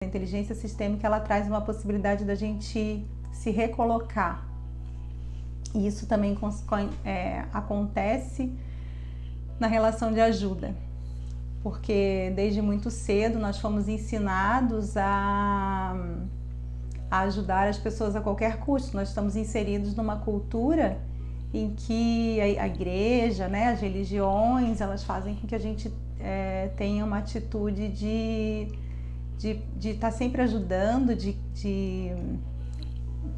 A inteligência sistêmica, ela traz uma possibilidade da gente se recolocar. E isso também acontece na relação de ajuda, porque desde muito cedo nós fomos ensinados a ajudar as pessoas a qualquer custo. Nós estamos inseridos numa cultura em que a igreja, né, as religiões, elas fazem com que a gente tenha uma atitude de estar sempre ajudando, de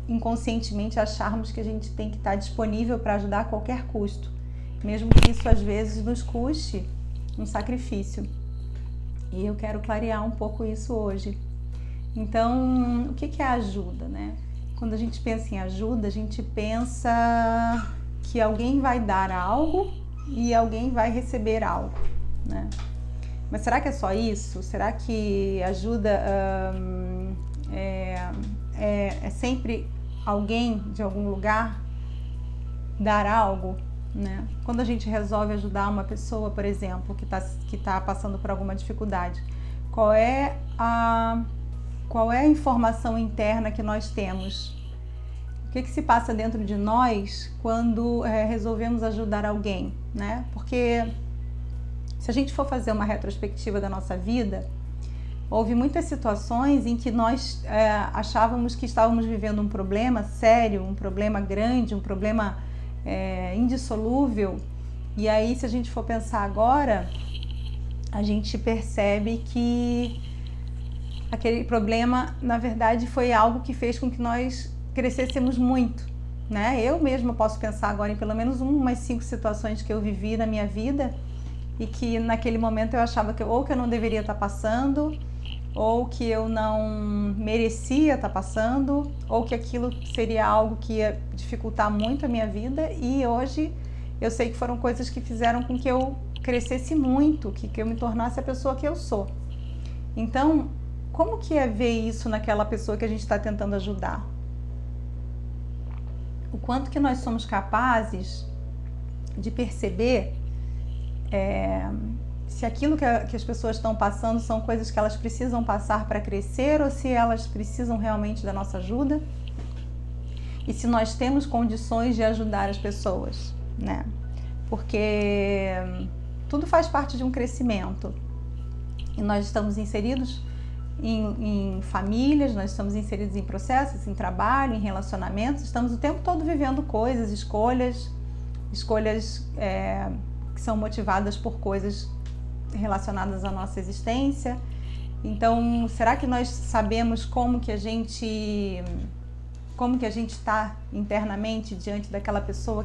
inconscientemente acharmos que a gente tem que estar disponível para ajudar a qualquer custo, mesmo que isso às vezes nos custe um sacrifício. E eu quero clarear um pouco isso hoje. Então, o que é ajuda, né? Quando a gente pensa em ajuda, a gente pensa que alguém vai dar algo e alguém vai receber algo, né? Mas será que é só isso? Será que ajuda é sempre alguém de algum lugar dar algo, né? Quando a gente resolve ajudar uma pessoa, por exemplo, que tá passando por alguma dificuldade, qual é a informação interna que nós temos? O que se passa dentro de nós quando resolvemos ajudar alguém, né? Porque se a gente for fazer uma retrospectiva da nossa vida, houve muitas situações em que nós achávamos que estávamos vivendo um problema sério, um problema grande, um problema indissolúvel. E aí, se a gente for pensar agora, a gente percebe que aquele problema, na verdade, foi algo que fez com que nós crescêssemos muito, né? Eu mesma posso pensar agora em pelo menos umas 5 situações que eu vivi na minha vida e que naquele momento eu achava que ou que eu não deveria estar passando, ou que eu não merecia estar passando, ou que aquilo seria algo que ia dificultar muito a minha vida, e hoje eu sei que foram coisas que fizeram com que eu crescesse muito, que eu me tornasse a pessoa que eu sou. Então, como que é ver isso naquela pessoa que a gente está tentando ajudar? O quanto que nós somos capazes de perceber se aquilo que as pessoas estão passando são coisas que elas precisam passar para crescer ou se elas precisam realmente da nossa ajuda, e se nós temos condições de ajudar as pessoas, né? Porque tudo faz parte de um crescimento e nós estamos inseridos em famílias, nós estamos inseridos em processos, em trabalho, em relacionamentos, estamos o tempo todo vivendo coisas, escolhas que são motivadas por coisas relacionadas à nossa existência. Então, será que nós sabemos como que a gente está internamente diante daquela pessoa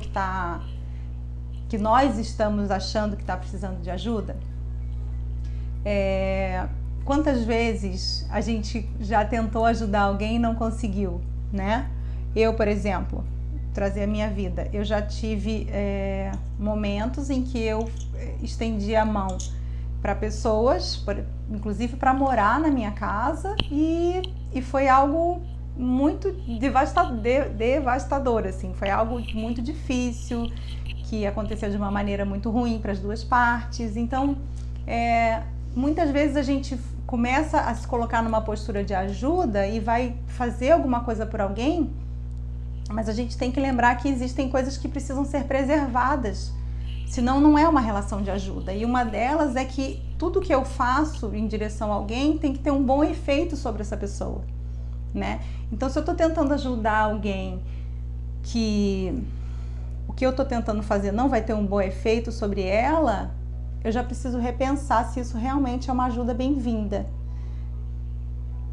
que nós estamos achando que está precisando de ajuda? Quantas vezes a gente já tentou ajudar alguém e não conseguiu, né? Eu, por exemplo, trazer a minha vida, eu já tive momentos em que eu estendi a mão para pessoas, inclusive para morar na minha casa, e foi algo muito devastador, assim, foi algo muito difícil, que aconteceu de uma maneira muito ruim para as duas partes. Então, muitas vezes a gente começa a se colocar numa postura de ajuda e vai fazer alguma coisa por alguém, mas a gente tem que lembrar que existem coisas que precisam ser preservadas, senão não é uma relação de ajuda. E uma delas é que tudo que eu faço em direção a alguém tem que ter um bom efeito sobre essa pessoa, né? Então, se eu estou tentando ajudar alguém que o que eu estou tentando fazer não vai ter um bom efeito sobre ela, eu já preciso repensar se isso realmente é uma ajuda bem-vinda.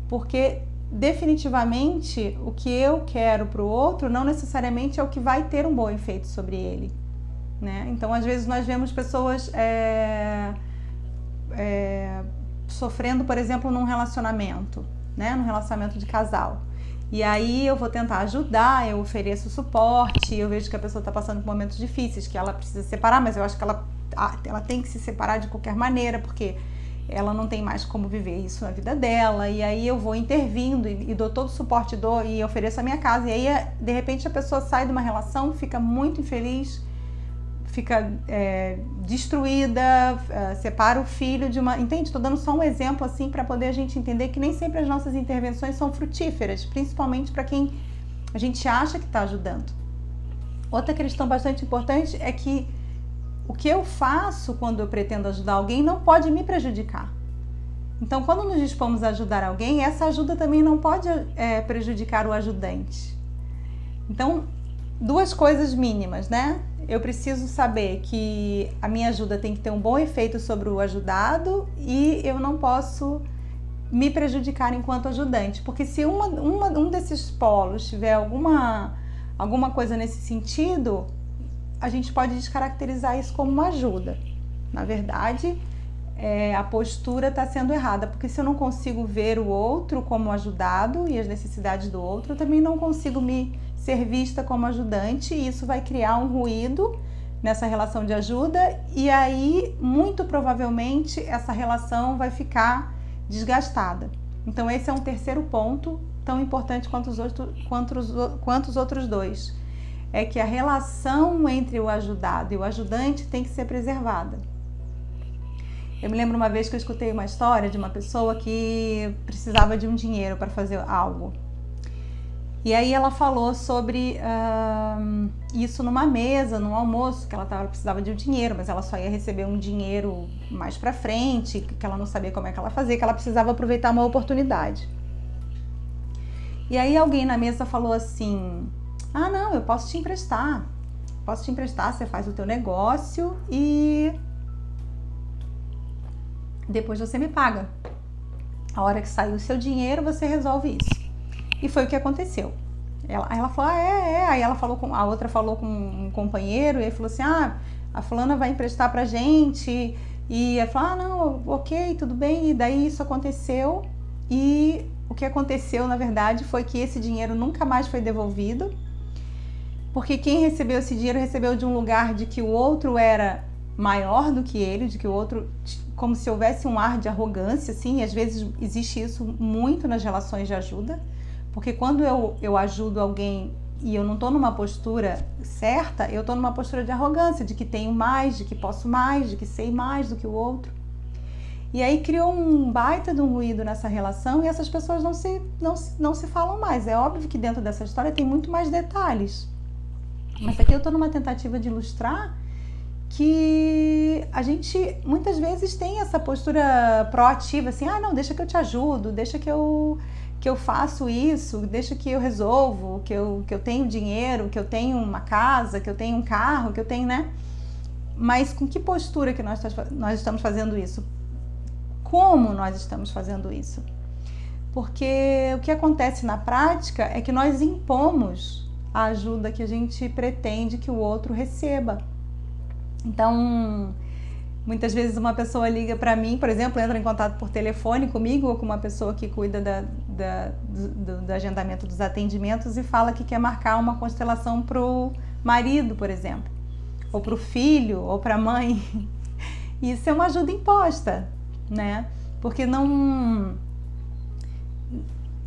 Porque definitivamente o que eu quero para o outro não necessariamente é o que vai ter um bom efeito sobre ele, né? Então, às vezes nós vemos pessoas sofrendo, por exemplo, num relacionamento, né? Num relacionamento de casal. E aí eu vou tentar ajudar, eu ofereço suporte, eu vejo que a pessoa está passando por momentos difíceis, que ela precisa se separar, mas eu acho que ela tem que se separar de qualquer maneira, porque ela não tem mais como viver isso na vida dela. E aí eu vou intervindo e dou todo o suporte, e ofereço a minha casa. E aí, de repente, a pessoa sai de uma relação, fica muito infeliz, fica destruída, separa o filho de uma... Entende? Estou dando só um exemplo assim para poder a gente entender que nem sempre as nossas intervenções são frutíferas, principalmente para quem a gente acha que está ajudando. Outra questão bastante importante é que o que eu faço quando eu pretendo ajudar alguém não pode me prejudicar. Então, quando nos dispomos a ajudar alguém, essa ajuda também não pode prejudicar o ajudante. Então, duas coisas mínimas, né? Eu preciso saber que a minha ajuda tem que ter um bom efeito sobre o ajudado e eu não posso me prejudicar enquanto ajudante, porque se um desses polos tiver alguma coisa nesse sentido, a gente pode descaracterizar isso como uma ajuda. Na verdade, a postura está sendo errada, porque se eu não consigo ver o outro como ajudado e as necessidades do outro, eu também não consigo me ser vista como ajudante, e isso vai criar um ruído nessa relação de ajuda, e aí, muito provavelmente, essa relação vai ficar desgastada. Então, esse é um terceiro ponto, tão importante quanto os outros dois. É que a relação entre o ajudado e o ajudante tem que ser preservada. Eu me lembro uma vez que eu escutei uma história de uma pessoa que precisava de um dinheiro para fazer algo. E aí ela falou sobre isso numa mesa, num almoço, que ela precisava de um dinheiro, mas ela só ia receber um dinheiro mais pra frente, que ela não sabia como é que ela fazia, que ela precisava aproveitar uma oportunidade. E aí alguém na mesa falou assim: ah, não, eu posso te emprestar, você faz o teu negócio e depois você me paga. A hora que sair o seu dinheiro, você resolve isso. E foi o que aconteceu. Ela falou, Aí a outra falou com um companheiro, e ele falou assim, a fulana vai emprestar pra gente. E ela falou, não, ok, tudo bem. E daí isso aconteceu. E o que aconteceu, na verdade, foi que esse dinheiro nunca mais foi devolvido. Porque quem recebeu esse dinheiro recebeu de um lugar de que o outro era maior do que ele, de que o outro, como se houvesse um ar de arrogância, assim. E às vezes existe isso muito nas relações de ajuda. Porque quando eu ajudo alguém e eu não estou numa postura certa, eu estou numa postura de arrogância, de que tenho mais, de que posso mais, de que sei mais do que o outro. E aí criou um baita de um ruído nessa relação e essas pessoas não se falam mais. É óbvio que dentro dessa história tem muito mais detalhes. Mas aqui eu estou numa tentativa de ilustrar que a gente muitas vezes tem essa postura proativa, assim, não, deixa que eu te ajudo, deixa que eu faço isso, deixa que eu resolvo, que eu tenho dinheiro, que eu tenho uma casa, que eu tenho um carro, que eu tenho, né? Mas com que postura que nós estamos fazendo isso? Como nós estamos fazendo isso? Porque o que acontece na prática é que nós impomos a ajuda que a gente pretende que o outro receba. Então, muitas vezes uma pessoa liga para mim, por exemplo, entra em contato por telefone comigo ou com uma pessoa que cuida do agendamento dos atendimentos e fala que quer marcar uma constelação para o marido, por exemplo, ou para o filho, ou para a mãe. Isso é uma ajuda imposta, né? Porque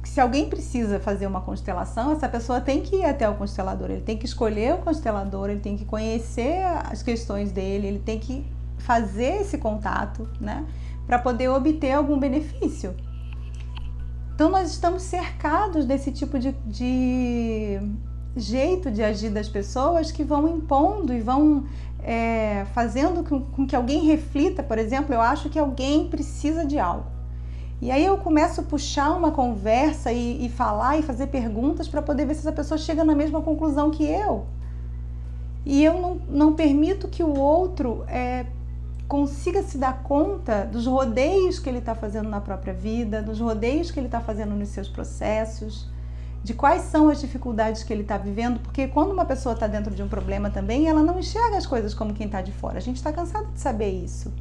se alguém precisa fazer uma constelação, essa pessoa tem que ir até o constelador, ele tem que escolher o constelador, ele tem que conhecer as questões dele, ele tem que fazer esse contato, né, para poder obter algum benefício. Então nós estamos cercados desse tipo de jeito de agir das pessoas que vão impondo e vão fazendo com que alguém reflita. Por exemplo, eu acho que alguém precisa de algo. E aí eu começo a puxar uma conversa e falar e fazer perguntas para poder ver se essa pessoa chega na mesma conclusão que eu. E eu não permito que o outro consiga se dar conta dos rodeios que ele está fazendo na própria vida, dos rodeios que ele está fazendo nos seus processos, de quais são as dificuldades que ele está vivendo, porque quando uma pessoa está dentro de um problema também, ela não enxerga as coisas como quem está de fora. A gente está cansado de saber isso.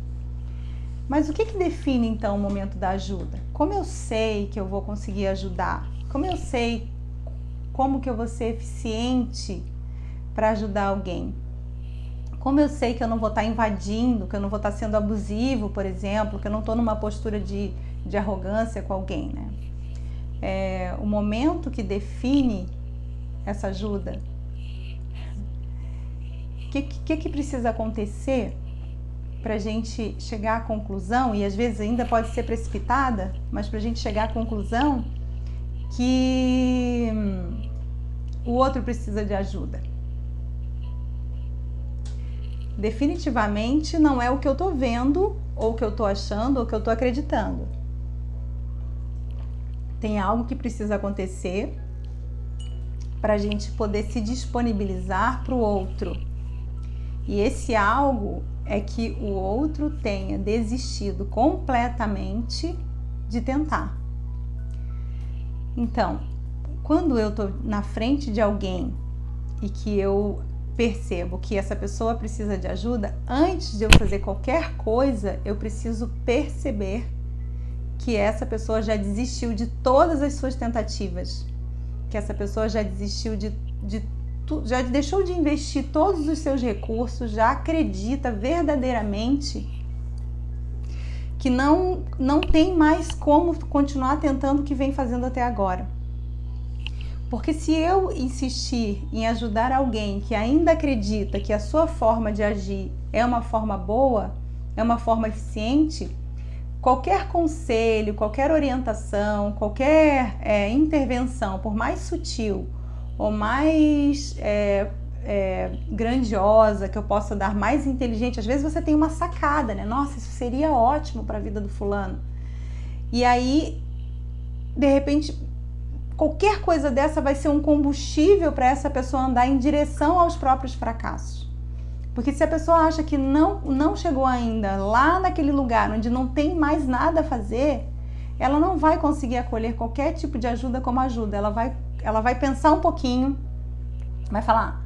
Mas o que define então o momento da ajuda? Como eu sei que eu vou conseguir ajudar? Como eu sei como que eu vou ser eficiente para ajudar alguém? Como eu sei que eu não vou estar invadindo, que eu não vou estar sendo abusivo, por exemplo, que eu não estou numa postura de arrogância com alguém, né? O momento que define essa ajuda, que precisa acontecer para a gente chegar à conclusão, e às vezes ainda pode ser precipitada, mas para a gente chegar à conclusão que o outro precisa de ajuda. Definitivamente não é o que eu tô vendo, ou o que eu tô achando, ou o que eu tô acreditando. Tem algo que precisa acontecer para a gente poder se disponibilizar para o outro. E esse algo é que o outro tenha desistido completamente de tentar. Então, quando eu tô na frente de alguém e que eu percebo que essa pessoa precisa de ajuda, antes de eu fazer qualquer coisa, eu preciso perceber que essa pessoa já desistiu de todas as suas tentativas, que essa pessoa já desistiu já deixou de investir todos os seus recursos, já acredita verdadeiramente que não tem mais como continuar tentando o que vem fazendo até agora. Porque se eu insistir em ajudar alguém que ainda acredita que a sua forma de agir é uma forma boa, é uma forma eficiente, qualquer conselho, qualquer orientação, qualquer intervenção, por mais sutil ou mais grandiosa que eu possa dar, mais inteligente, às vezes você tem uma sacada, né? Nossa, isso seria ótimo para a vida do fulano. E aí, de repente, qualquer coisa dessa vai ser um combustível para essa pessoa andar em direção aos próprios fracassos. Porque se a pessoa acha que não chegou ainda lá naquele lugar onde não tem mais nada a fazer, ela não vai conseguir acolher qualquer tipo de ajuda como ajuda. Ela vai pensar um pouquinho, vai falar,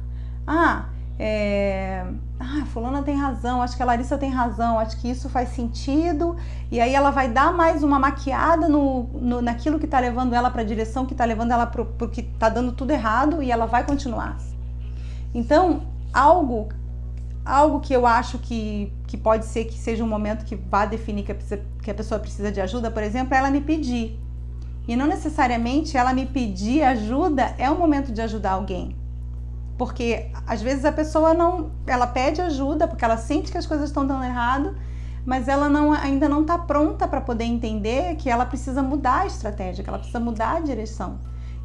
fulana tem razão, acho que a Larissa tem razão, acho que isso faz sentido, e aí ela vai dar mais uma maquiada naquilo que está levando ela para a direção, que está levando ela para o que está dando tudo errado, e ela vai continuar. Então, algo que eu acho que pode ser que seja um momento que vá definir que a pessoa precisa de ajuda, por exemplo, é ela me pedir. E não necessariamente ela me pedir ajuda é o momento de ajudar alguém. Porque às vezes a pessoa ela pede ajuda porque ela sente que as coisas estão dando errado, mas ela ainda não está pronta para poder entender que ela precisa mudar a estratégia, que ela precisa mudar a direção,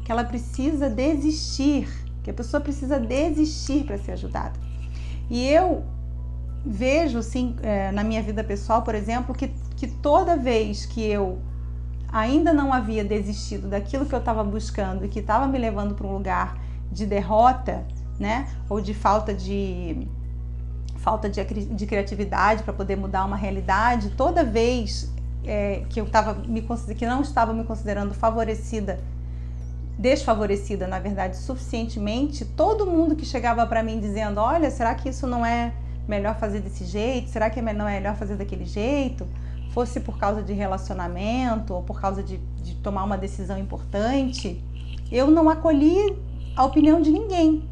que ela precisa desistir, que a pessoa precisa desistir para ser ajudada. E eu vejo, sim, na minha vida pessoal, por exemplo, que toda vez que eu ainda não havia desistido daquilo que eu estava buscando e que estava me levando para um lugar de derrota, né, ou de falta de criatividade para poder mudar uma realidade, toda vez que não estava me considerando desfavorecida, na verdade, suficientemente, todo mundo que chegava para mim dizendo, olha, será que isso não é melhor fazer desse jeito? Será que não é melhor fazer daquele jeito? Fosse por causa de relacionamento ou por causa de tomar uma decisão importante, eu não acolhi a opinião de ninguém.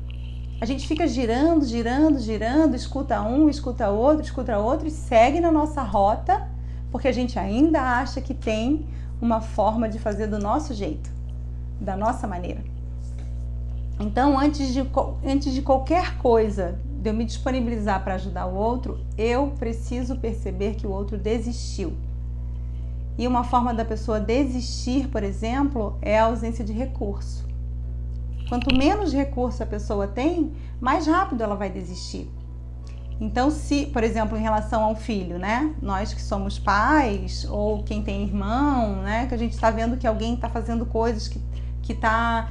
A gente fica girando, escuta um, escuta outro e segue na nossa rota, porque a gente ainda acha que tem uma forma de fazer do nosso jeito, da nossa maneira. Então, antes de qualquer coisa, de eu me disponibilizar para ajudar o outro, eu preciso perceber que o outro desistiu. E uma forma da pessoa desistir, por exemplo, é a ausência de recurso. Quanto menos recurso a pessoa tem, mais rápido ela vai desistir. Então, se, por exemplo, em relação ao filho, né? Nós que somos pais, ou quem tem irmão, né? Que a gente está vendo que alguém está fazendo coisas que está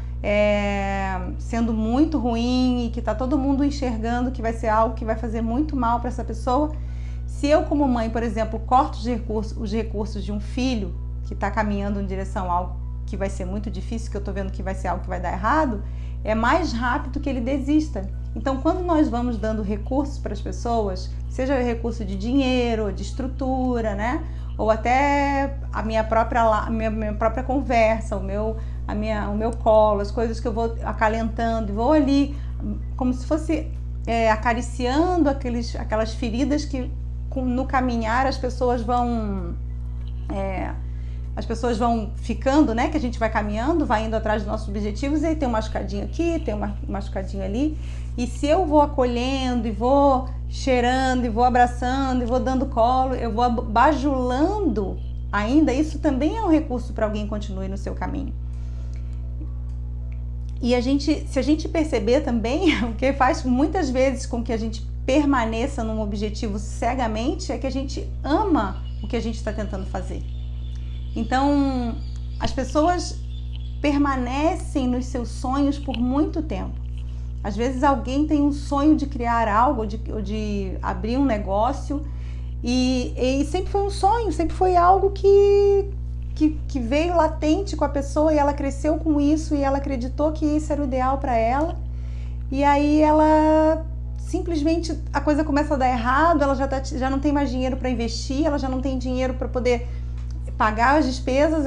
sendo muito ruim e que está todo mundo enxergando que vai ser algo que vai fazer muito mal para essa pessoa. Se eu, como mãe, por exemplo, corto os recursos de um filho que está caminhando em direção a algo que vai ser muito difícil, que eu estou vendo que vai ser algo que vai dar errado, é mais rápido que ele desista. Então, quando nós vamos dando recursos para as pessoas, seja recurso de dinheiro, de estrutura, né? Ou até a minha própria conversa, o meu colo, as coisas que eu vou acalentando, e vou ali como se fosse acariciando aquelas feridas que no caminhar as pessoas vão as pessoas vão ficando, né? Que a gente vai caminhando, vai indo atrás dos nossos objetivos, e aí tem um machucadinho aqui, tem um machucadinho ali. E se eu vou acolhendo, e vou cheirando, e vou abraçando, e vou dando colo, eu vou bajulando ainda, isso também é um recurso para alguém continue no seu caminho. E se a gente perceber também, o que faz muitas vezes com que a gente permaneça num objetivo cegamente, é que a gente ama o que a gente está tentando fazer. Então, as pessoas permanecem nos seus sonhos por muito tempo. Às vezes alguém tem um sonho de criar algo, ou de abrir um negócio, e sempre foi um sonho, sempre foi algo que veio latente com a pessoa, e ela cresceu com isso, e ela acreditou que isso era o ideal para ela, e aí ela simplesmente, a coisa começa a dar errado, ela já não tem mais dinheiro para investir, ela já não tem dinheiro para poder pagar as despesas,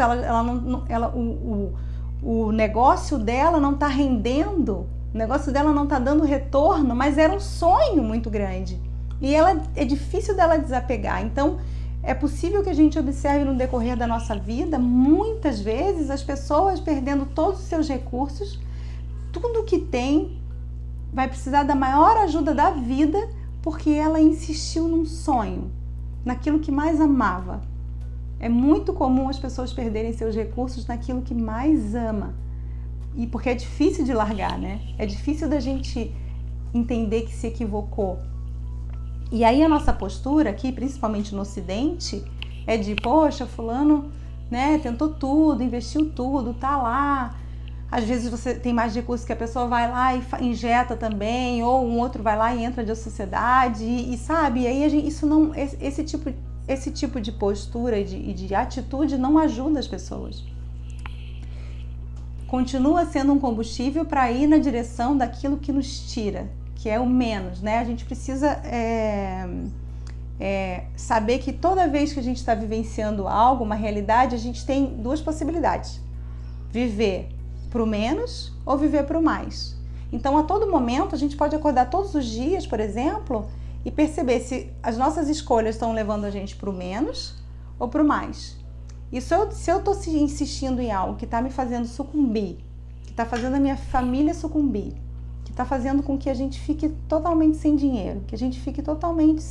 o negócio dela não está rendendo, o negócio dela não está dando retorno, mas era um sonho muito grande. E é difícil dela desapegar. Então, é possível que a gente observe no decorrer da nossa vida, muitas vezes, as pessoas perdendo todos os seus recursos, tudo que tem, vai precisar da maior ajuda da vida, porque ela insistiu num sonho, naquilo que mais amava. É muito comum as pessoas perderem seus recursos naquilo que mais ama. E porque é difícil de largar, né? É difícil da gente entender que se equivocou. E aí a nossa postura aqui, principalmente no Ocidente, é de, poxa, fulano, né, tentou tudo, investiu tudo, tá lá. Às vezes você tem mais recursos que a pessoa vai lá e injeta também, ou um outro vai lá e entra de sociedade, e sabe? E aí esse tipo de postura e de atitude não ajuda as pessoas. Continua sendo um combustível para ir na direção daquilo que nos tira, que é o menos, né? A gente precisa saber que toda vez que a gente está vivenciando algo, uma realidade, a gente tem duas possibilidades: viver para o menos ou viver para o mais. Então, a todo momento, a gente pode acordar todos os dias, por exemplo, e perceber se as nossas escolhas estão levando a gente para o menos ou para o mais. E se eu estou insistindo em algo que está me fazendo sucumbir, que está fazendo a minha família sucumbir, que está fazendo com que a gente fique totalmente sem dinheiro, que a gente fique totalmente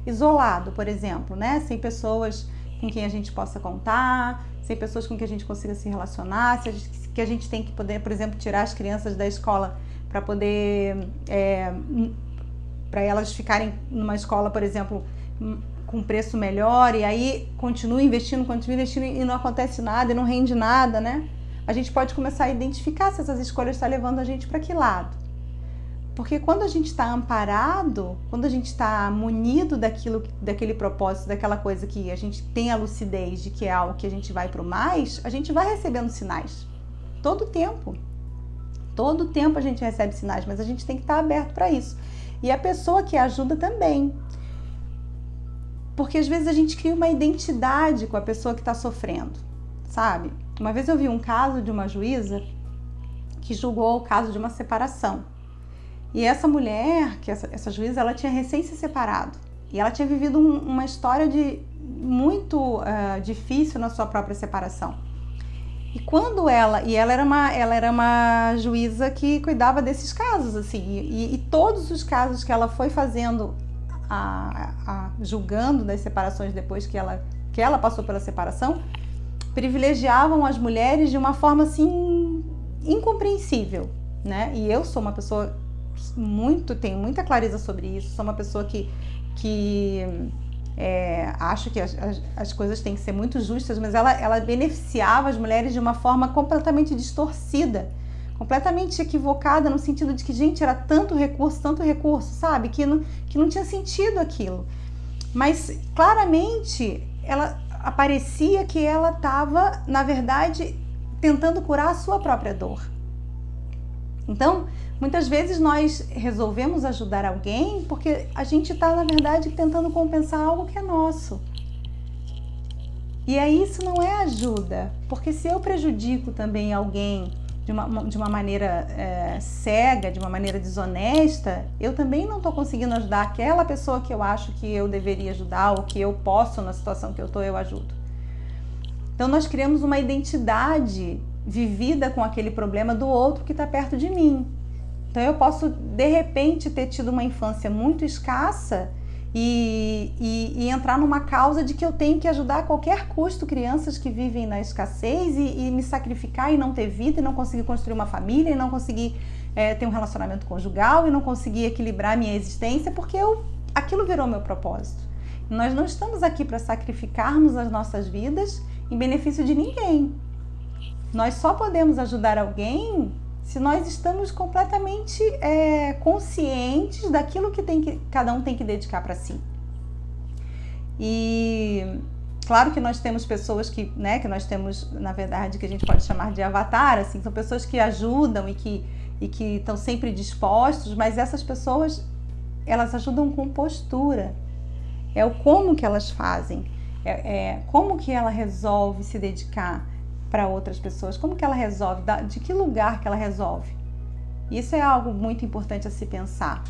isolado, por exemplo, né? Sem pessoas com quem a gente possa contar, sem pessoas com quem a gente consiga se relacionar, que a gente tem que poder, por exemplo, tirar as crianças da escola para poder, para elas ficarem numa escola, por exemplo, com preço melhor, e aí continua investindo e não acontece nada, e não rende nada, né? A gente pode começar a identificar se essas escolhas estão levando a gente para que lado. Porque quando a gente está amparado, quando a gente está munido daquele propósito, daquela coisa que a gente tem a lucidez de que é algo que a gente vai para o mais, a gente vai recebendo sinais. Todo tempo a gente recebe sinais, mas a gente tem que estar aberto para isso. E a pessoa que ajuda também. Porque às vezes a gente cria uma identidade com a pessoa que está sofrendo, sabe? Uma vez eu vi um caso de uma juíza que julgou o caso de uma separação. E essa mulher, essa juíza, ela tinha recém se separado. E ela tinha vivido uma história muito difícil na sua própria separação. E ela era uma juíza que cuidava desses casos, assim. E todos os casos que ela foi fazendo, julgando das separações depois que ela passou pela separação, privilegiavam as mulheres de uma forma assim incompreensível, né? E eu sou uma pessoa tenho muita clareza sobre isso, sou uma pessoa que acho que as coisas têm que ser muito justas, mas ela beneficiava as mulheres de uma forma completamente distorcida, completamente equivocada, no sentido de que, gente, era tanto recurso, sabe? Que não tinha sentido aquilo. Mas, claramente, parecia que ela estava, na verdade, tentando curar a sua própria dor. Então, muitas vezes nós resolvemos ajudar alguém porque a gente está, na verdade, tentando compensar algo que é nosso. E aí isso não é ajuda, porque se eu prejudico também alguém de uma maneira cega, de uma maneira desonesta, eu também não estou conseguindo ajudar aquela pessoa que eu acho que eu deveria ajudar, ou que eu posso, na situação que eu estou, eu ajudo. Então nós criamos uma identidade vivida com aquele problema do outro que está perto de mim. Então eu posso, de repente, ter tido uma infância muito escassa e entrar numa causa de que eu tenho que ajudar a qualquer custo crianças que vivem na escassez e me sacrificar e não ter vida, e não conseguir construir uma família, e não conseguir ter um relacionamento conjugal, e não conseguir equilibrar a minha existência, porque aquilo virou meu propósito. Nós não estamos aqui para sacrificarmos as nossas vidas em benefício de ninguém. Nós só podemos ajudar alguém se nós estamos completamente conscientes daquilo que cada um tem que dedicar para si. E claro que nós temos pessoas que nós temos, na verdade, que a gente pode chamar de avatar, assim, são pessoas que ajudam e que estão sempre dispostos, mas essas pessoas, elas ajudam com postura. É o como que elas fazem, como que ela resolve se dedicar para outras pessoas, como que ela resolve, de que lugar que ela resolve. Isso é algo muito importante a se pensar,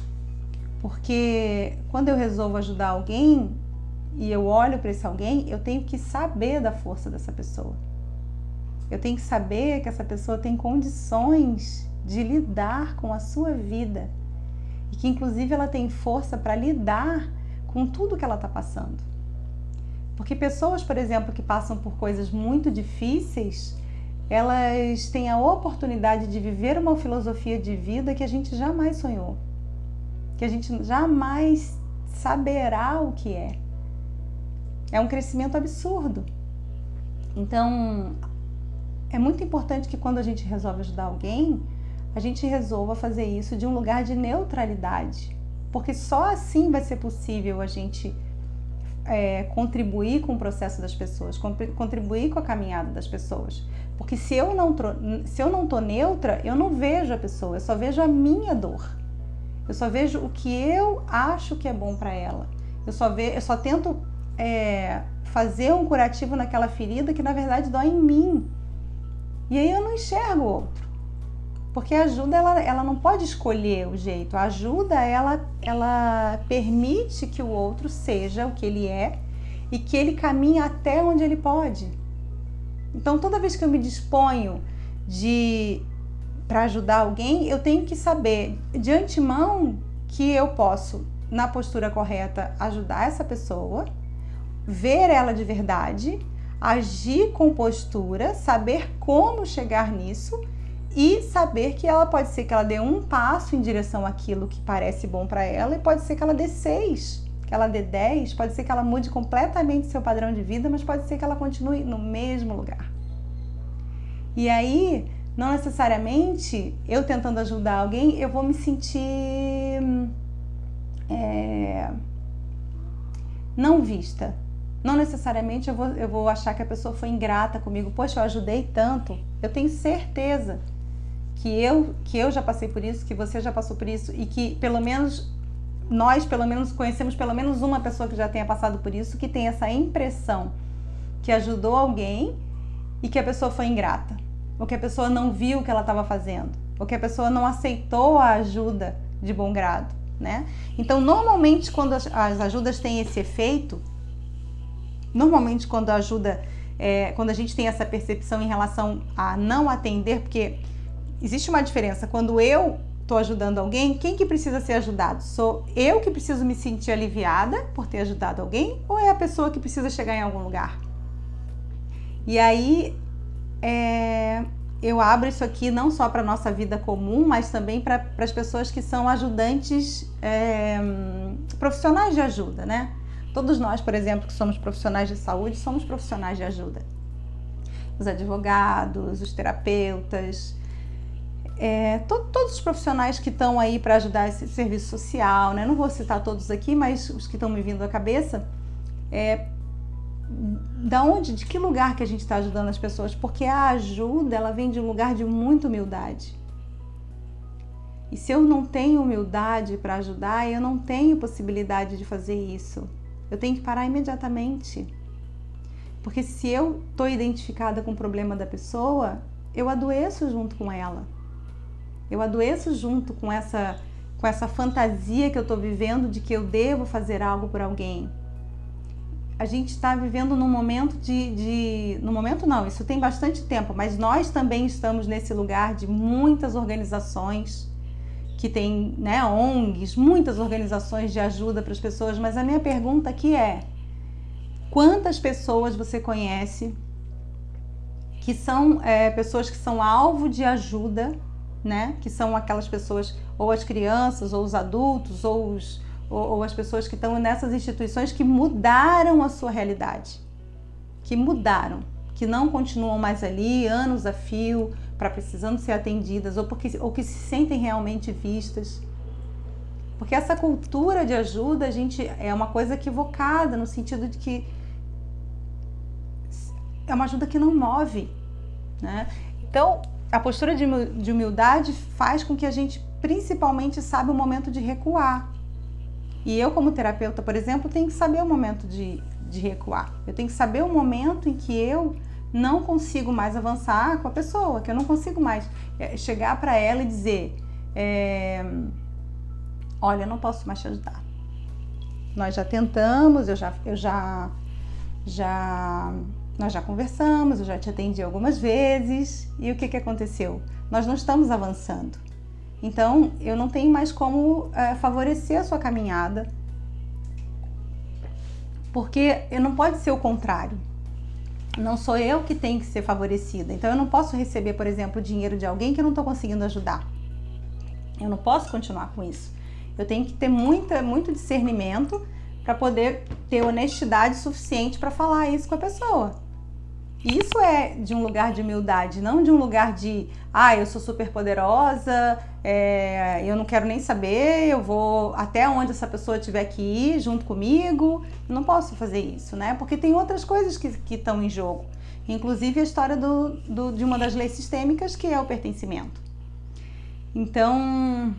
porque quando eu resolvo ajudar alguém e eu olho para esse alguém, eu tenho que saber da força dessa pessoa. Eu tenho que saber que essa pessoa tem condições de lidar com a sua vida e que inclusive ela tem força para lidar com tudo que ela está passando. Porque pessoas, por exemplo, que passam por coisas muito difíceis, elas têm a oportunidade de viver uma filosofia de vida que a gente jamais sonhou, que a gente jamais saberá o que é. É um crescimento absurdo. Então, é muito importante que quando a gente resolve ajudar alguém, a gente resolva fazer isso de um lugar de neutralidade, porque só assim vai ser possível a gente contribuir com o processo das pessoas, contribuir com a caminhada das pessoas. Porque se eu não tô neutra, eu não vejo a pessoa, eu só vejo a minha dor. Eu só vejo o que eu acho que é bom para ela. Eu só tento fazer um curativo naquela ferida que na verdade dói em mim. E aí eu não enxergo o outro. Porque a ajuda, ela não pode escolher o jeito. A ajuda, ela permite que o outro seja o que ele é e que ele caminhe até onde ele pode. Então, toda vez que eu me disponho para ajudar alguém, eu tenho que saber de antemão que eu posso, na postura correta, ajudar essa pessoa, ver ela de verdade, agir com postura, saber como chegar nisso, e saber que ela pode ser que ela dê um passo em direção àquilo que parece bom para ela, e pode ser que ela dê 6, que ela dê 10, pode ser que ela mude completamente seu padrão de vida, mas pode ser que ela continue no mesmo lugar. E aí, não necessariamente, eu tentando ajudar alguém, eu vou me sentir não vista. Não necessariamente eu vou achar que a pessoa foi ingrata comigo. Poxa, eu ajudei tanto. Eu tenho certeza que eu já passei por isso, que você já passou por isso e que nós conhecemos pelo menos uma pessoa que já tenha passado por isso, que tem essa impressão que ajudou alguém e que a pessoa foi ingrata, ou que a pessoa não viu o que ela estava fazendo, ou que a pessoa não aceitou a ajuda de bom grado, né? Então, normalmente, quando as ajudas têm esse efeito, normalmente quando a gente tem essa percepção em relação a não atender, porque existe uma diferença, quando eu estou ajudando alguém, quem que precisa ser ajudado? Sou eu que preciso me sentir aliviada por ter ajudado alguém, ou é a pessoa que precisa chegar em algum lugar? E aí, eu abro isso aqui não só para a nossa vida comum, mas também para as pessoas que são ajudantes profissionais de ajuda, né? Todos nós, por exemplo, que somos profissionais de saúde, somos profissionais de ajuda. Os advogados, os terapeutas, todos os profissionais que estão aí para ajudar esse serviço social, né? Não vou citar todos aqui, mas os que estão me vindo à cabeça, de que lugar que a gente está ajudando as pessoas? Porque a ajuda, ela vem de um lugar de muita humildade. E se eu não tenho humildade para ajudar, eu não tenho possibilidade de fazer isso. Eu tenho que parar imediatamente. Porque se eu estou identificada com o problema da pessoa, eu adoeço junto com ela. Eu adoeço junto com essa fantasia que eu estou vivendo de que eu devo fazer algo por alguém. a gente está vivendo num momento no momento não, isso tem bastante tempo, mas nós também estamos nesse lugar de muitas organizações que tem, né, ONGs, muitas organizações de ajuda para as pessoas, mas a minha pergunta aqui é: quantas pessoas você conhece que são pessoas que são alvo de ajuda, né? Que são aquelas pessoas, ou as crianças, ou os adultos, ou as pessoas que estão nessas instituições que mudaram a sua realidade, que mudaram, que não continuam mais ali anos a fio, precisando ser atendidas, ou que se sentem realmente vistas. Porque essa cultura de ajuda, gente, é uma coisa equivocada, no sentido de que é uma ajuda que não move, né? Então, a postura de humildade faz com que a gente, principalmente, saiba o momento de recuar. E eu, como terapeuta, por exemplo, tenho que saber o momento de recuar. Eu tenho que saber o momento em que eu não consigo mais avançar com a pessoa, que eu não consigo mais chegar para ela e dizer: olha, eu não posso mais te ajudar. Nós já tentamos, nós já conversamos, eu já te atendi algumas vezes, e o que aconteceu? Nós não estamos avançando. Então, eu não tenho mais como favorecer a sua caminhada, porque não pode ser o contrário. Não sou eu que tenho que ser favorecida. Então, eu não posso receber, por exemplo, dinheiro de alguém que eu não estou conseguindo ajudar. Eu não posso continuar com isso. Eu tenho que ter muito discernimento para poder ter honestidade suficiente para falar isso com a pessoa. Isso é de um lugar de humildade, não de um lugar de eu sou super poderosa, eu não quero nem saber, eu vou até onde essa pessoa tiver que ir junto comigo. Eu não posso fazer isso, né? Porque tem outras coisas que estão em jogo. Inclusive a história de uma das leis sistêmicas, que é o pertencimento. Então,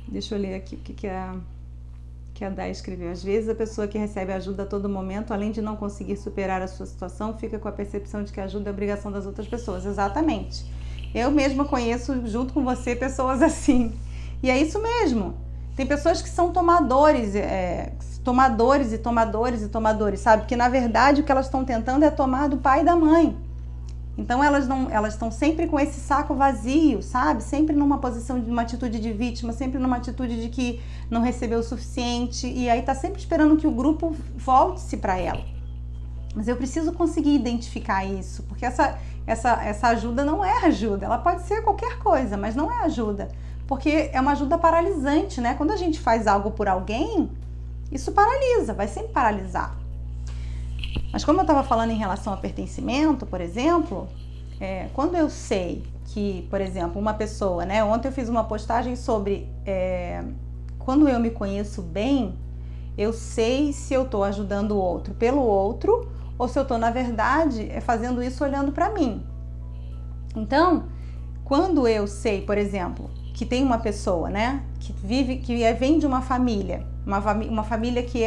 deixa eu ler aqui o que a Day escreveu. Às vezes a pessoa que recebe ajuda a todo momento, além de não conseguir superar a sua situação, fica com a percepção de que a ajuda é obrigação das outras pessoas. Exatamente. Eu mesma conheço, junto com você, pessoas assim. E é isso mesmo. Tem pessoas que são tomadores, sabe? Que na verdade o que elas estão tentando é tomar do pai e da mãe. Então elas estão sempre com esse saco vazio, sabe? Sempre numa posição de uma atitude de vítima, sempre numa atitude de que não recebeu o suficiente, e aí tá sempre esperando que o grupo volte-se para ela. Mas eu preciso conseguir identificar isso, porque essa ajuda não é ajuda. Ela pode ser qualquer coisa, mas não é ajuda, porque é uma ajuda paralisante, né? Quando a gente faz algo por alguém, isso paralisa, vai sempre paralisar. Mas como eu estava falando em relação a pertencimento, por exemplo, quando eu sei que, por exemplo, uma pessoa, né? Ontem eu fiz uma postagem sobre quando eu me conheço bem, eu sei se eu estou ajudando o outro pelo outro ou se eu estou, na verdade, fazendo isso olhando para mim. Então, quando eu sei, por exemplo, que tem uma pessoa, né? Que vem de uma família, uma família que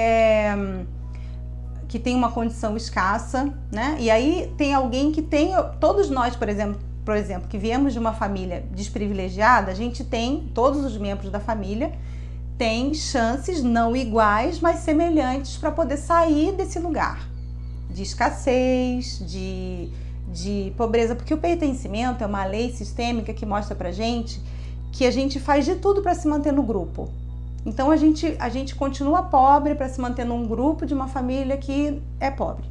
tem uma condição escassa, né? E aí tem alguém que tem, todos nós, por exemplo, que viemos de uma família desprivilegiada, a gente tem, todos os membros da família têm chances não iguais, mas semelhantes para poder sair desse lugar de escassez, de pobreza, porque o pertencimento é uma lei sistêmica que mostra pra gente que a gente faz de tudo para se manter no grupo. Então a gente continua pobre para se manter num grupo de uma família que é pobre.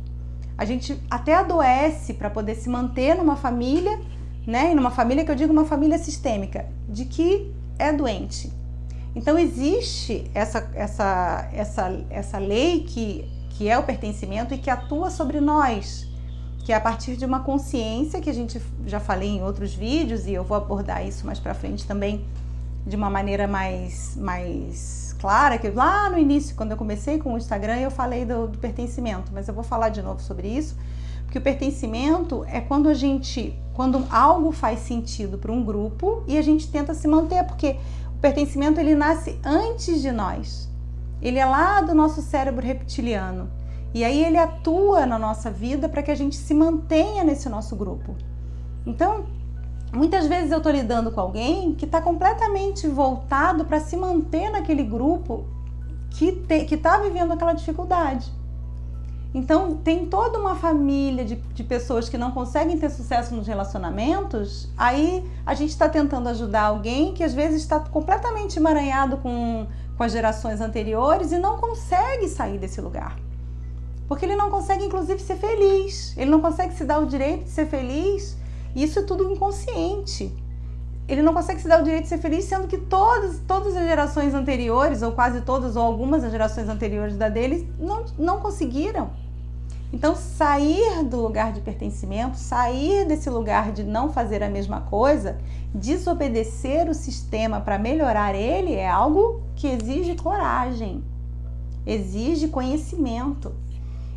A gente até adoece para poder se manter numa família, né? E numa família que eu digo uma família sistêmica, de que é doente. Então existe essa lei que é o pertencimento e que atua sobre nós, que é a partir de uma consciência que a gente já falei em outros vídeos, e eu vou abordar isso mais para frente também de uma maneira mais clara, que lá no início, quando eu comecei com o Instagram, eu falei do pertencimento, mas eu vou falar de novo sobre isso, porque o pertencimento é quando algo faz sentido para um grupo e a gente tenta se manter, porque o pertencimento ele nasce antes de nós, ele é lá do nosso cérebro reptiliano, e aí ele atua na nossa vida para que a gente se mantenha nesse nosso grupo. Então, muitas vezes eu estou lidando com alguém que está completamente voltado para se manter naquele grupo que está vivendo aquela dificuldade. Então, tem toda uma família de pessoas que não conseguem ter sucesso nos relacionamentos, aí a gente está tentando ajudar alguém que às vezes está completamente emaranhado com as gerações anteriores e não consegue sair desse lugar. Porque ele não consegue, inclusive, ser feliz. Ele não consegue se dar o direito de ser feliz. E isso é tudo inconsciente. Ele não consegue se dar o direito de ser feliz, sendo que todas as gerações anteriores, ou quase todas, ou algumas das gerações anteriores da dele, não conseguiram. Então, sair do lugar de pertencimento, sair desse lugar de não fazer a mesma coisa, desobedecer o sistema para melhorar ele, é algo que exige coragem, exige conhecimento.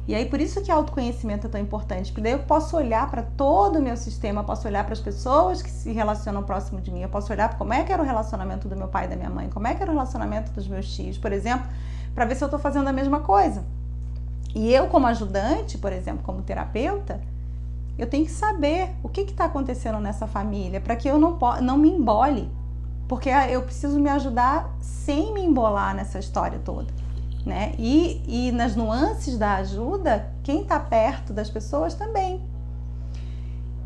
E aí, por isso que autoconhecimento é tão importante, porque daí eu posso olhar para todo o meu sistema, posso olhar para as pessoas que se relacionam próximo de mim, eu posso olhar para como é que era o relacionamento do meu pai e da minha mãe, como é que era o relacionamento dos meus tios, por exemplo, para ver se eu estou fazendo a mesma coisa. E eu, como ajudante, por exemplo, como terapeuta, eu tenho que saber o que está acontecendo nessa família, para que eu não me embole, porque eu preciso me ajudar sem me embolar nessa história toda. Né? E nas nuances da ajuda, quem está perto das pessoas também.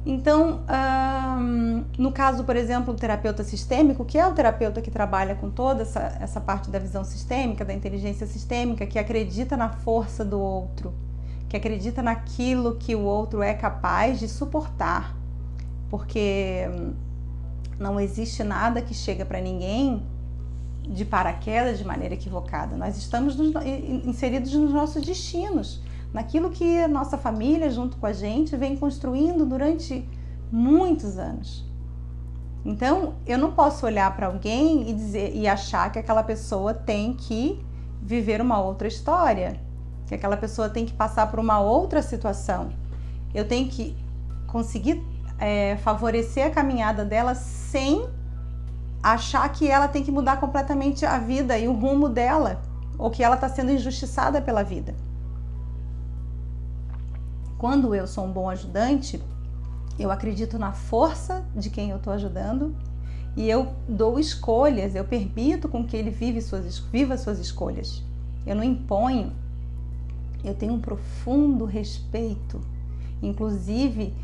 Então, no caso, por exemplo, do terapeuta sistêmico, que é o terapeuta que trabalha com toda essa parte da visão sistêmica, da inteligência sistêmica, que acredita na força do outro, que acredita naquilo que o outro é capaz de suportar, porque não existe nada que chega para ninguém de paraquedas de maneira equivocada. Nós estamos inseridos nos nossos destinos, naquilo que a nossa família, junto com a gente, vem construindo durante muitos anos. Então, eu não posso olhar para alguém e achar que aquela pessoa tem que viver uma outra história, que aquela pessoa tem que passar por uma outra situação. Eu tenho que conseguir favorecer a caminhada dela sem achar que ela tem que mudar completamente a vida e o rumo dela, ou que ela está sendo injustiçada pela vida. Quando eu sou um bom ajudante, eu acredito na força de quem eu estou ajudando e eu dou escolhas, eu permito com que ele viva suas escolhas. Eu não imponho, eu tenho um profundo respeito, inclusive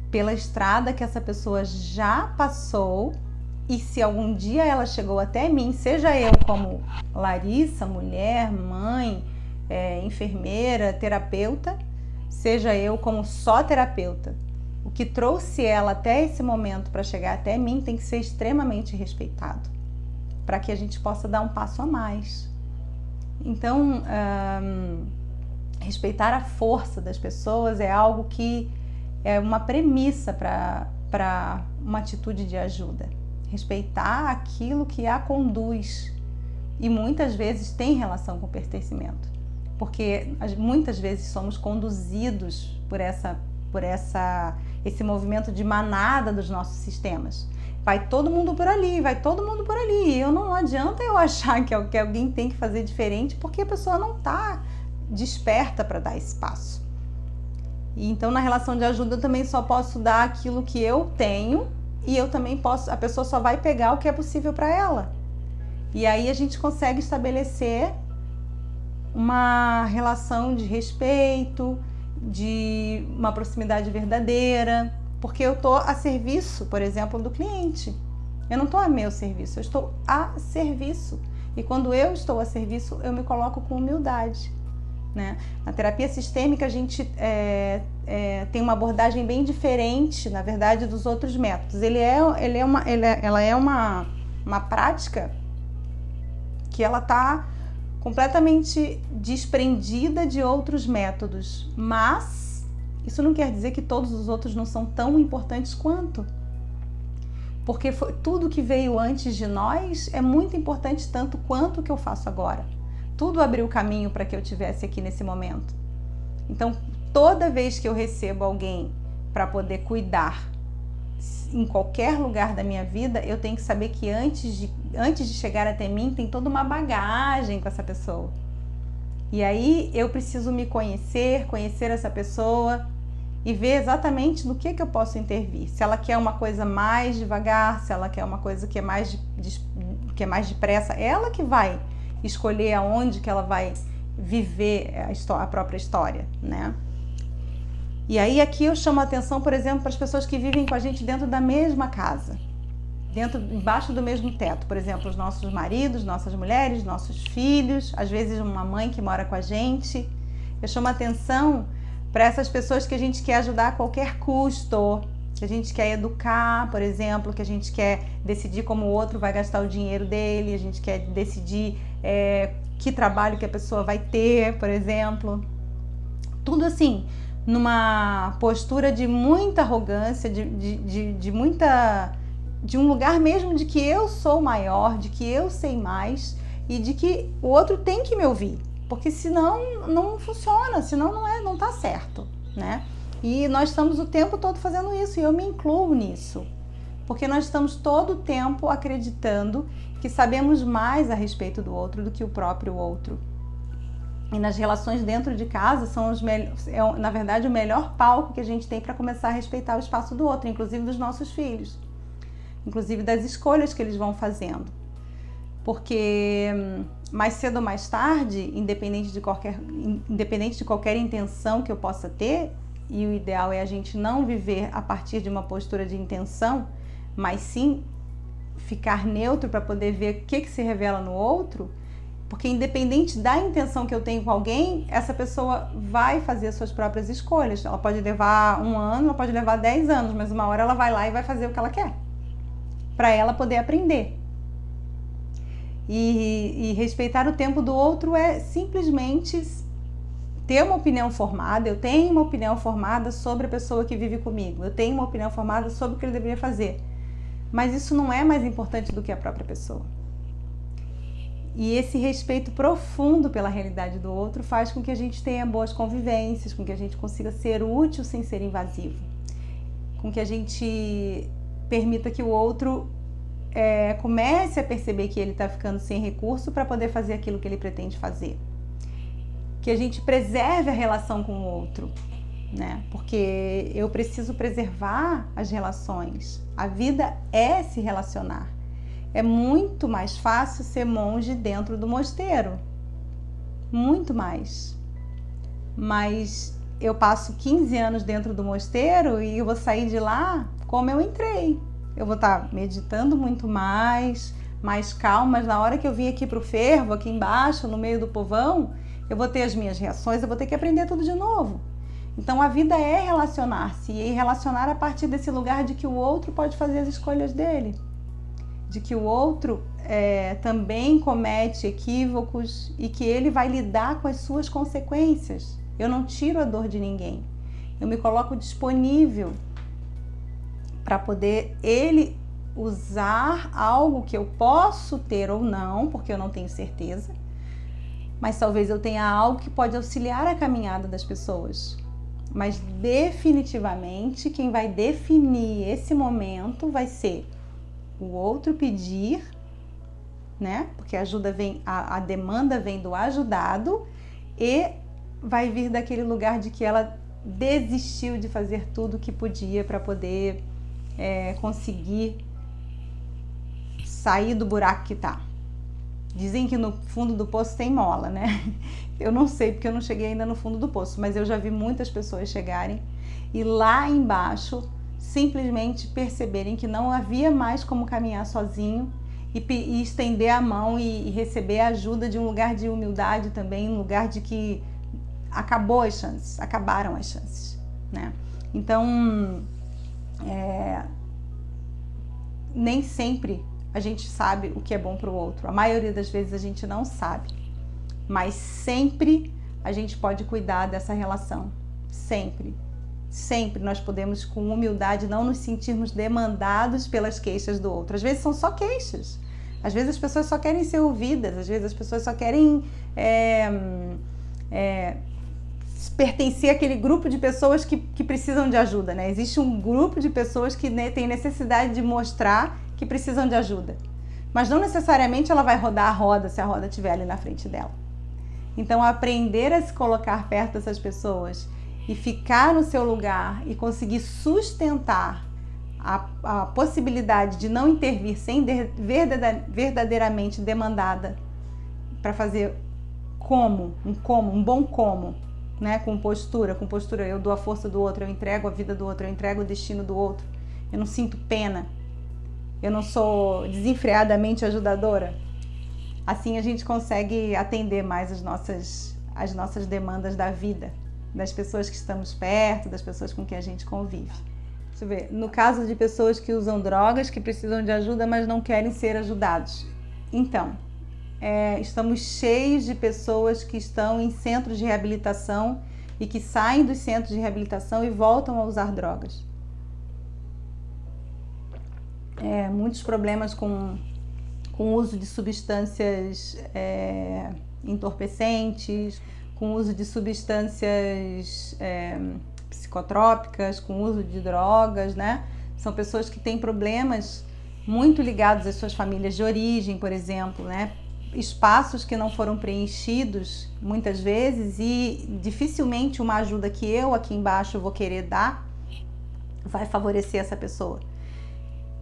pela estrada que essa pessoa já passou. E se algum dia ela chegou até mim, seja eu como Larissa, mulher, mãe, enfermeira, terapeuta, seja eu como só terapeuta, o que trouxe ela até esse momento para chegar até mim tem que ser extremamente respeitado, para que a gente possa dar um passo a mais. Então, respeitar a força das pessoas é algo que é uma premissa para uma atitude de ajuda. Respeitar aquilo que a conduz e muitas vezes tem relação com pertencimento, porque muitas vezes somos conduzidos por esse movimento de manada dos nossos sistemas. Vai todo mundo por ali, vai todo mundo por ali. E não adianta eu achar que alguém tem que fazer diferente porque a pessoa não está desperta para dar esse passo. E então na relação de ajuda eu também só posso dar aquilo que eu tenho. E eu também posso, a pessoa só vai pegar o que é possível para ela. E aí a gente consegue estabelecer uma relação de respeito, de uma proximidade verdadeira, porque eu estou a serviço, por exemplo, do cliente. Eu não estou a meu serviço, eu estou a serviço. E quando eu estou a serviço, eu me coloco com humildade. Né? Na terapia sistêmica a gente tem uma abordagem bem diferente, na verdade, dos outros métodos. Ela é uma prática que ela está completamente desprendida de outros métodos, mas isso não quer dizer que todos os outros não são tão importantes quanto. Porque tudo que veio antes de nós é muito importante tanto quanto o que eu faço agora. Tudo abriu caminho para que eu estivesse aqui nesse momento. Então, toda vez que eu recebo alguém para poder cuidar em qualquer lugar da minha vida, eu tenho que saber que antes de chegar até mim, tem toda uma bagagem com essa pessoa. E aí eu preciso me conhecer essa pessoa e ver exatamente no que eu posso intervir. Se ela quer uma coisa mais devagar, se ela quer uma coisa que é mais depressa, ela que vai escolher aonde que ela vai viver a própria história, né? E aí aqui eu chamo a atenção, por exemplo, para as pessoas que vivem com a gente dentro da mesma casa, embaixo do mesmo teto, por exemplo, os nossos maridos, nossas mulheres, nossos filhos, às vezes uma mãe que mora com a gente. Eu chamo a atenção para essas pessoas que a gente quer ajudar a qualquer custo, que a gente quer educar, por exemplo, que a gente quer decidir como o outro vai gastar o dinheiro dele, a gente quer decidir que trabalho que a pessoa vai ter, por exemplo. Tudo assim, numa postura de muita arrogância, de um lugar mesmo de que eu sou maior, de que eu sei mais e de que o outro tem que me ouvir, porque senão não funciona, senão não tá certo, né? E nós estamos o tempo todo fazendo isso e eu me incluo nisso, porque nós estamos todo o tempo acreditando que sabemos mais a respeito do outro do que o próprio outro. E nas relações dentro de casa na verdade, o melhor palco que a gente tem para começar a respeitar o espaço do outro, inclusive dos nossos filhos, inclusive das escolhas que eles vão fazendo. Porque mais cedo ou mais tarde, independente de qualquer intenção que eu possa ter, e o ideal é a gente não viver a partir de uma postura de intenção, mas sim ficar neutro para poder ver o que se revela no outro. Porque independente da intenção que eu tenho com alguém, essa pessoa vai fazer as suas próprias escolhas. Ela pode levar 1 ano, ela pode levar 10 anos, mas uma hora ela vai lá e vai fazer o que ela quer, para ela poder aprender. E respeitar o tempo do outro é simplesmente ter uma opinião formada. Eu tenho uma opinião formada sobre a pessoa que vive comigo, eu tenho uma opinião formada sobre o que ele deveria fazer, mas isso não é mais importante do que a própria pessoa. E esse respeito profundo pela realidade do outro faz com que a gente tenha boas convivências, com que a gente consiga ser útil sem ser invasivo, com que a gente permita que o outro comece a perceber que ele está ficando sem recurso para poder fazer aquilo que ele pretende fazer. Que a gente preserve a relação com o outro, né? Porque eu preciso preservar as relações. A vida é se relacionar. É muito mais fácil ser monge dentro do mosteiro. Muito mais. Mas eu passo 15 anos dentro do mosteiro e eu vou sair de lá como eu entrei. Eu vou estar meditando muito mais calma, mas na hora que eu vim aqui para o fervo, aqui embaixo, no meio do povão, eu vou ter as minhas reações, eu vou ter que aprender tudo de novo. Então a vida é relacionar-se e relacionar a partir desse lugar de que o outro pode fazer as escolhas dele. De que o outro também comete equívocos e que ele vai lidar com as suas consequências. Eu não tiro a dor de ninguém. Eu me coloco disponível para poder ele usar algo que eu posso ter ou não, porque eu não tenho certeza, mas talvez eu tenha algo que pode auxiliar a caminhada das pessoas. Mas definitivamente quem vai definir esse momento vai ser o outro pedir, né? Porque a demanda vem do ajudado e vai vir daquele lugar de que ela desistiu de fazer tudo o que podia para poder conseguir sair do buraco que tá. Dizem que no fundo do poço tem mola, né? Eu não sei porque eu não cheguei ainda no fundo do poço, mas eu já vi muitas pessoas chegarem e lá embaixo simplesmente perceberem que não havia mais como caminhar sozinho e estender a mão e receber a ajuda de um lugar de humildade também, um lugar de que acabaram as chances, né? Então, nem sempre a gente sabe o que é bom para o outro. A maioria das vezes a gente não sabe, mas sempre a gente pode cuidar dessa relação. Sempre nós podemos, com humildade, não nos sentirmos demandados pelas queixas do outro. Às vezes são só queixas. Às vezes as pessoas só querem ser ouvidas. Às vezes as pessoas só querem pertencer àquele grupo de pessoas que precisam de ajuda, né? Existe um grupo de pessoas que tem necessidade de mostrar que precisam de ajuda. Mas não necessariamente ela vai rodar a roda se a roda estiver ali na frente dela. Então, aprender a se colocar perto dessas pessoas e ficar no seu lugar e conseguir sustentar a possibilidade de não intervir sem verdadeiramente demandada para fazer um bom como, né? Com postura, eu dou a força do outro, eu entrego a vida do outro, eu entrego o destino do outro. Eu não sinto pena, eu não sou desenfreadamente ajudadora. Assim a gente consegue atender mais as nossas demandas da vida, das pessoas que estamos perto, das pessoas com quem a gente convive. Deixa eu ver, no caso de pessoas que usam drogas, que precisam de ajuda, mas não querem ser ajudados. Então, estamos cheios de pessoas que estão em centros de reabilitação e que saem dos centros de reabilitação e voltam a usar drogas. Muitos problemas com o uso de substâncias entorpecentes, com o uso de substâncias psicotrópicas, com o uso de drogas, né? São pessoas que têm problemas muito ligados às suas famílias de origem, por exemplo, né? Espaços que não foram preenchidos muitas vezes e dificilmente uma ajuda que eu aqui embaixo vou querer dar vai favorecer essa pessoa.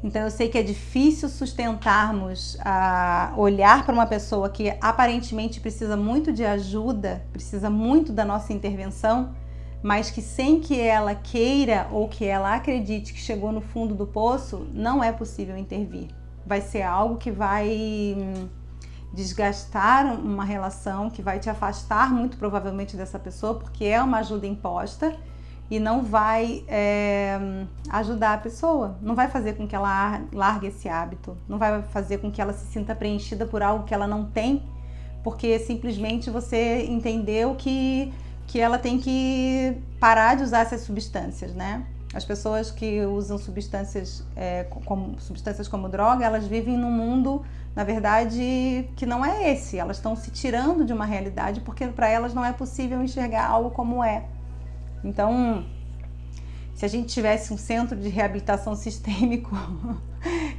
Então eu sei que é difícil sustentarmos olhar para uma pessoa que aparentemente precisa muito de ajuda, precisa muito da nossa intervenção, mas que sem que ela queira ou que ela acredite que chegou no fundo do poço, não é possível intervir. Vai ser algo que vai desgastar uma relação, que vai te afastar muito provavelmente dessa pessoa, porque é uma ajuda imposta e não vai ajudar a pessoa, não vai fazer com que ela largue esse hábito, não vai fazer com que ela se sinta preenchida por algo que ela não tem, porque simplesmente você entendeu que ela tem que parar de usar essas substâncias, né? As pessoas que usam substâncias como droga, elas vivem num mundo, na verdade, que não é esse. Elas estão se tirando de uma realidade porque para elas não é possível enxergar algo como é. Então, se a gente tivesse um centro de reabilitação sistêmico,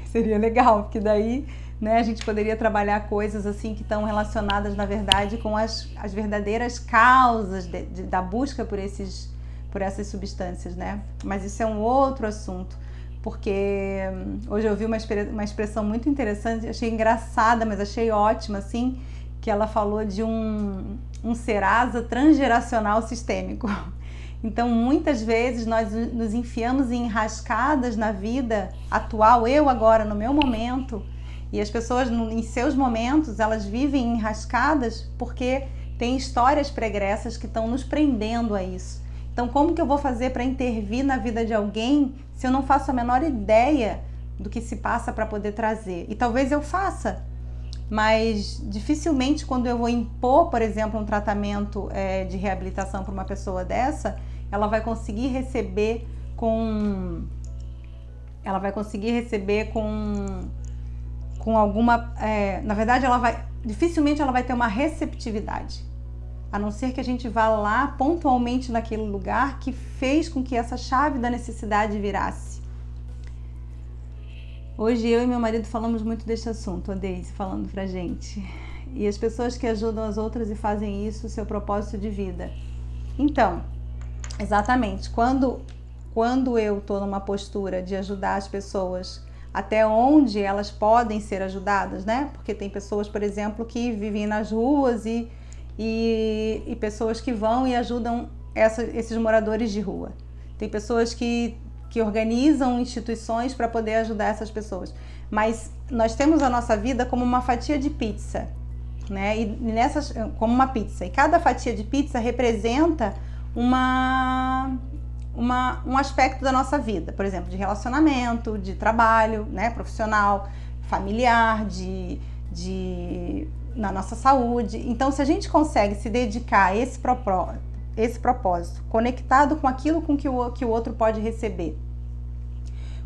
seria legal, porque daí, né, a gente poderia trabalhar coisas assim que estão relacionadas, na verdade, com as verdadeiras causas da busca por essas substâncias, né? Mas isso é um outro assunto, porque hoje eu vi uma expressão muito interessante, achei engraçada, mas achei ótima, assim, que ela falou de um Serasa transgeracional sistêmico. Então, muitas vezes nós nos enfiamos em enrascadas na vida atual, eu agora, no meu momento, e as pessoas em seus momentos, elas vivem enrascadas porque tem histórias pregressas que estão nos prendendo a isso. Então, como que eu vou fazer para intervir na vida de alguém se eu não faço a menor ideia do que se passa para poder trazer? E talvez eu faça, mas dificilmente quando eu vou impor, por exemplo, um tratamento de reabilitação para uma pessoa dessa, ela vai conseguir receber com alguma... na verdade, dificilmente ela vai ter uma receptividade, a não ser que a gente vá lá pontualmente naquele lugar que fez com que essa chave da necessidade virasse. Hoje eu e meu marido falamos muito deste assunto, a Deise falando pra gente. E as pessoas que ajudam as outras e fazem isso seu propósito de vida. Então, exatamente, quando eu estou numa postura de ajudar as pessoas até onde elas podem ser ajudadas, né? Porque tem pessoas, por exemplo, que vivem nas ruas e pessoas que vão e ajudam esses moradores de rua. Tem pessoas que organizam instituições para poder ajudar essas pessoas. Mas nós temos a nossa vida como uma fatia de pizza, né? Como uma pizza. E cada fatia de pizza representa um aspecto da nossa vida, por exemplo, de relacionamento, de trabalho, né, profissional, familiar, na nossa saúde. Então, se a gente consegue se dedicar a esse propósito, conectado com aquilo que o outro pode receber,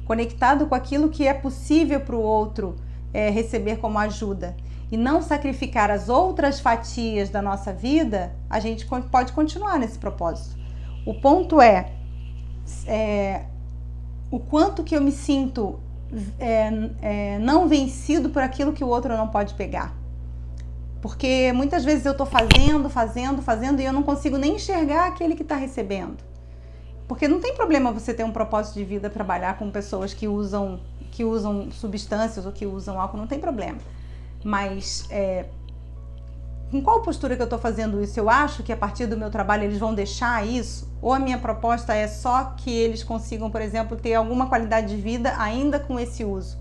conectado com aquilo que é possível para o outro receber como ajuda, e não sacrificar as outras fatias da nossa vida, a gente pode continuar nesse propósito. O ponto é o quanto que eu me sinto não vencido por aquilo que o outro não pode pegar. Porque muitas vezes eu estou fazendo e eu não consigo nem enxergar aquele que está recebendo. Porque não tem problema você ter um propósito de vida, trabalhar com pessoas que usam substâncias ou que usam álcool, não tem problema. Mas com qual postura que eu estou fazendo isso? Eu acho que a partir do meu trabalho eles vão deixar isso? Ou a minha proposta é só que eles consigam, por exemplo, ter alguma qualidade de vida ainda com esse uso?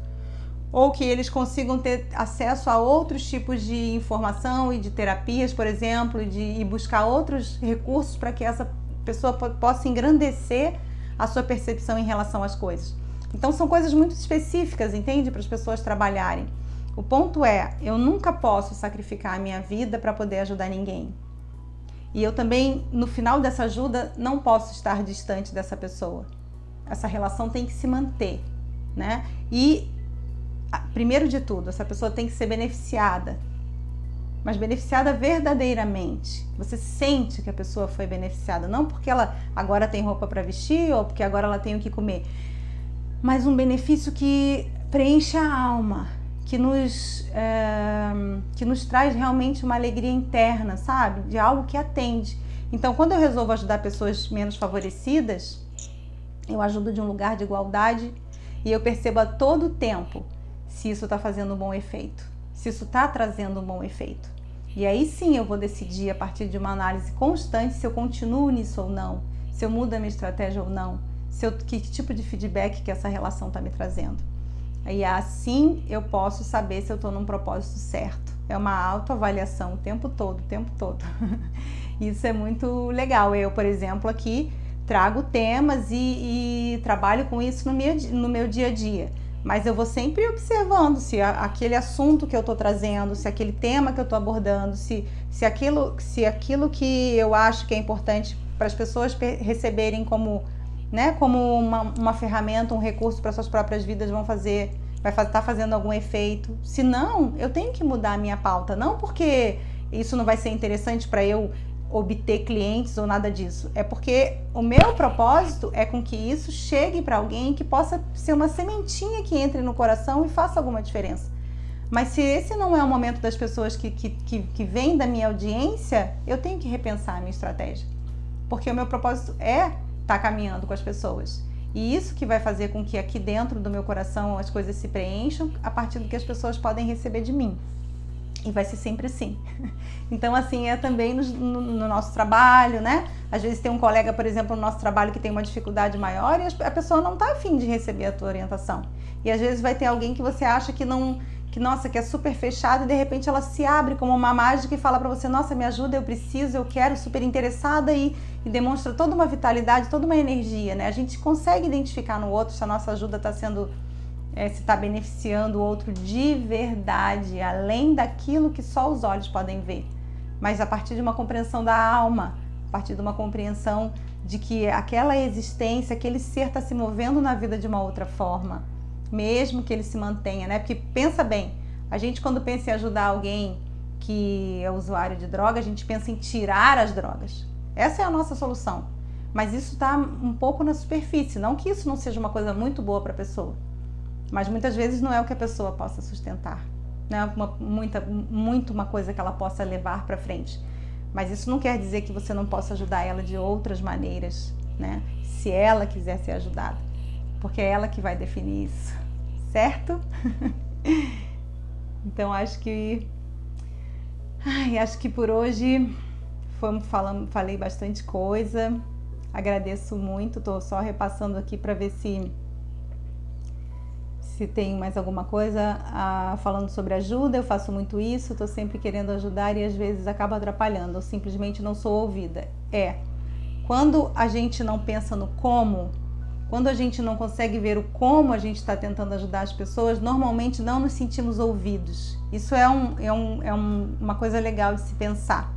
Ou que eles consigam ter acesso a outros tipos de informação e de terapias, por exemplo, e buscar outros recursos para que essa pessoa possa engrandecer a sua percepção em relação às coisas. Então são coisas muito específicas, entende? Para as pessoas trabalharem. O ponto é, eu nunca posso sacrificar a minha vida para poder ajudar ninguém. E eu também, no final dessa ajuda, não posso estar distante dessa pessoa. Essa relação tem que se manter, né? E primeiro de tudo, essa pessoa tem que ser beneficiada, mas beneficiada verdadeiramente. Você sente que a pessoa foi beneficiada, não porque ela agora tem roupa para vestir ou porque agora ela tem o que comer, mas um benefício que preenche a alma, que nos traz realmente uma alegria interna, sabe? De algo que atende. Então, quando eu resolvo ajudar pessoas menos favorecidas, eu ajudo de um lugar de igualdade e eu percebo a todo tempo se isso está fazendo um bom efeito, se isso está trazendo um bom efeito. E aí sim eu vou decidir, a partir de uma análise constante, se eu continuo nisso ou não, se eu mudo a minha estratégia ou não, que tipo de feedback que essa relação está me trazendo. E assim eu posso saber se eu estou num propósito certo. É uma autoavaliação o tempo todo. Isso é muito legal. Eu, por exemplo, aqui trago temas e trabalho com isso no meu dia a dia. Mas eu vou sempre observando se aquele assunto que eu estou trazendo, se aquele tema que eu estou abordando, se aquilo que eu acho que é importante para as pessoas receberem como uma ferramenta, um recurso para suas próprias vidas vai estar fazendo algum efeito. Se não, eu tenho que mudar a minha pauta. Não porque isso não vai ser interessante para eu obter clientes ou nada disso. É porque o meu propósito é com que isso chegue para alguém que possa ser uma sementinha que entre no coração e faça alguma diferença. Mas se esse não é o momento das pessoas que vêm da minha audiência, eu tenho que repensar a minha estratégia. Porque o meu propósito é estar caminhando com as pessoas. E isso que vai fazer com que aqui dentro do meu coração as coisas se preencham a partir do que as pessoas podem receber de mim. E vai ser sempre assim. Então, assim, é também no nosso trabalho, né? Às vezes tem um colega, por exemplo, no nosso trabalho que tem uma dificuldade maior e a pessoa não está afim de receber a tua orientação. E às vezes vai ter alguém que você acha que é super fechado e de repente ela se abre como uma mágica e fala para você, nossa, me ajuda, eu preciso, eu quero, super interessada e demonstra toda uma vitalidade, toda uma energia, né? A gente consegue identificar no outro se a nossa ajuda está sendo... se está beneficiando o outro de verdade, além daquilo que só os olhos podem ver, mas a partir de uma compreensão da alma, a partir de uma compreensão de que aquela existência, aquele ser está se movendo na vida de uma outra forma, mesmo que ele se mantenha, né? Porque pensa bem, a gente quando pensa em ajudar alguém que é usuário de droga, a gente pensa em tirar as drogas. Essa é a nossa solução, mas isso está um pouco na superfície, não que isso não seja uma coisa muito boa para a pessoa. Mas muitas vezes não é o que a pessoa possa sustentar, não é uma coisa que ela possa levar para frente. Mas isso não quer dizer que você não possa ajudar ela de outras maneiras, né? Se ela quiser ser ajudada, porque é ela que vai definir isso, certo? Então acho que por hoje falei bastante coisa. Agradeço muito, estou só repassando aqui para ver se tem mais alguma coisa falando sobre ajuda. Eu faço muito isso, estou sempre querendo ajudar e às vezes acabo atrapalhando, ou simplesmente não sou ouvida. Quando a gente não pensa no como, quando a gente não consegue ver o como a gente está tentando ajudar as pessoas, normalmente não nos sentimos ouvidos. Isso é uma coisa legal de se pensar.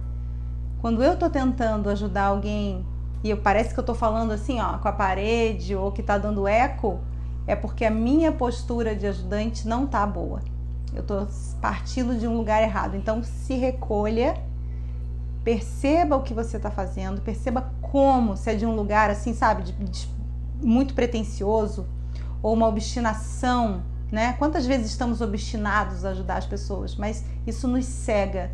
Quando eu estou tentando ajudar alguém e parece que eu estou falando assim, com a parede ou que está dando eco, é porque a minha postura de ajudante não tá boa. Eu tô partindo de um lugar errado. Então, se recolha, perceba o que você tá fazendo, perceba como, se é de um lugar assim, sabe, de muito pretensioso ou uma obstinação, né? Quantas vezes estamos obstinados a ajudar as pessoas, mas isso nos cega.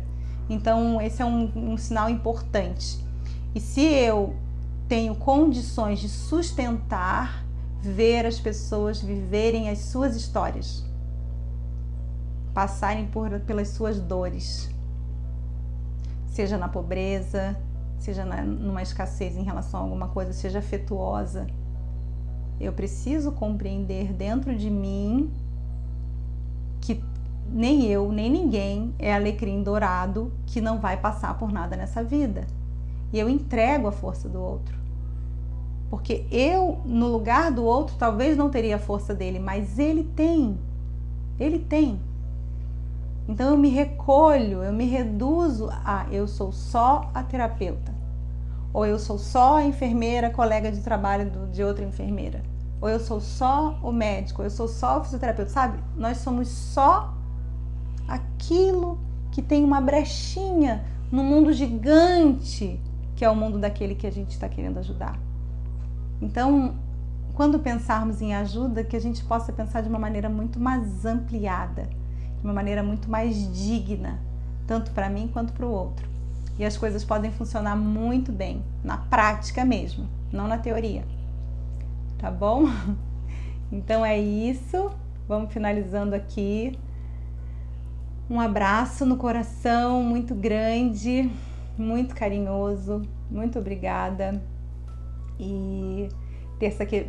Então, esse é um sinal importante. E se eu tenho condições de sustentar, ver as pessoas viverem as suas histórias, passarem pelas suas dores, seja na pobreza, seja numa escassez em relação a alguma coisa, seja afetuosa. Eu preciso compreender dentro de mim que nem eu, nem ninguém é alecrim dourado que não vai passar por nada nessa vida. E eu entrego a força do outro. Porque eu, no lugar do outro, talvez não teria a força dele, mas ele tem. Ele tem. Então eu me recolho, eu me reduzo a eu sou só a terapeuta. Ou eu sou só a enfermeira, colega de trabalho de outra enfermeira. Ou eu sou só o médico, ou eu sou só o fisioterapeuta, sabe? Nós somos só aquilo que tem uma brechinha no mundo gigante, que é o mundo daquele que a gente está querendo ajudar. Então, quando pensarmos em ajuda, que a gente possa pensar de uma maneira muito mais ampliada, de uma maneira muito mais digna, tanto para mim quanto para o outro. E as coisas podem funcionar muito bem, na prática mesmo, não na teoria. Tá bom? Então é isso. Vamos finalizando aqui. Um abraço no coração muito grande, muito carinhoso. Muito obrigada. E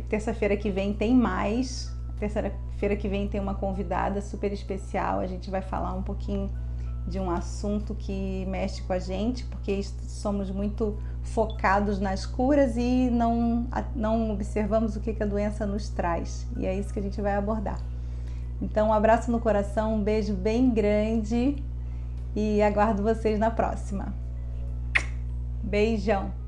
terça-feira que vem tem mais. Terça-feira que vem tem uma convidada super especial. A gente vai falar um pouquinho de um assunto que mexe com a gente, porque somos muito focados nas curas e não observamos o que a doença nos traz. E é isso que a gente vai abordar. Então, um abraço no coração, um beijo bem grande e aguardo vocês na próxima. Beijão!